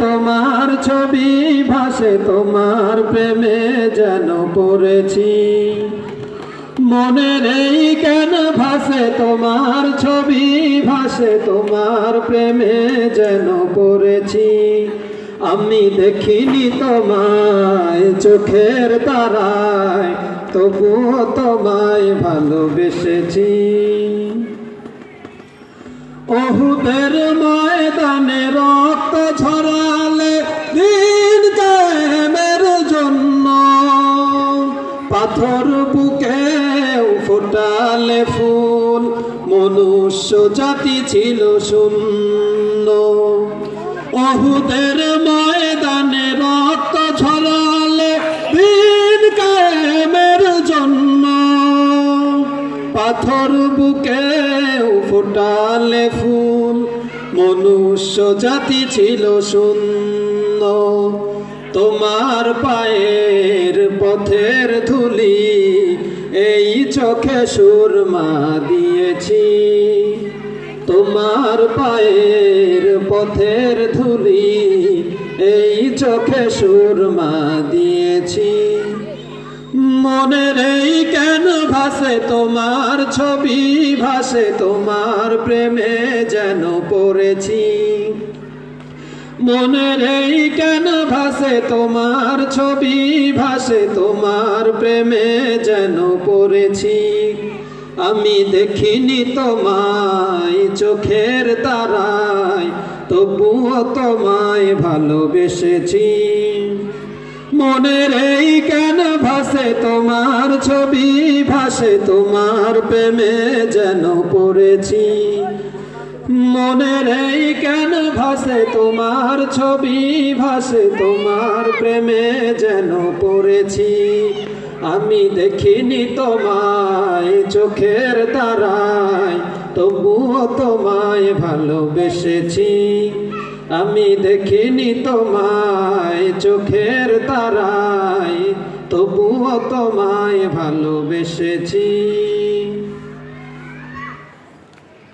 তোমার ছবি ভাসে তোমার প্রেমে যেন পড়েছি মনের এই কেন ভাসে তোমার ছবি ভাসে তোমার প্রেমে যেন পড়েছি আমি দেখিনি তোমায় চোখের তারায় তবুও তোমায় ভালোবেসেছি ওহুদের ময়দানে রক্ত ঝরালে দিন কায়েমের জন্য পাথর বুকে ফোটালে ফুল মনুষ্য জাতি ছিল শূন্য ওহুদের ময়দানে রক্ত ঝরালে দিন কায়েমের জন্য পাথর বুকে ফোটালে ফুল মনুষ্য জাতি ছিল শূন্য তোমার পায়ের পথের ধুলি এই চোখে সুরমা দিয়েছি তোমার পায়ের পথের ধুলি এই চোখে সুরমা দিয়েছি মনের এই কেন ভাসে তোমার ছবি ভাসে তোমার প্রেমে যেন পড়েছি মনের এই কেন ভাসে তোমার ছবি ভাসে তোমার প্রেমে যেন পড়েছি আমি দেখিনি তোমায় চোখের তারায় তবুও তোমায় ভালোবেসেছি মনের এই কেন ভাসে তোমার ছবি ভাসে তোমার প্রেমে যেন পড়েছি মনের এই কেন ভাসে তোমার ছবি ভাসে তোমার প্রেমে যেন পড়েছি আমি দেখিনি তোমায় চোখের তারায় তবুও তোমায় ভালোবেসেছি আমি দেখিনি তোমায় চোখের তারায় তবুও তোমায় ভালোবেসেছি।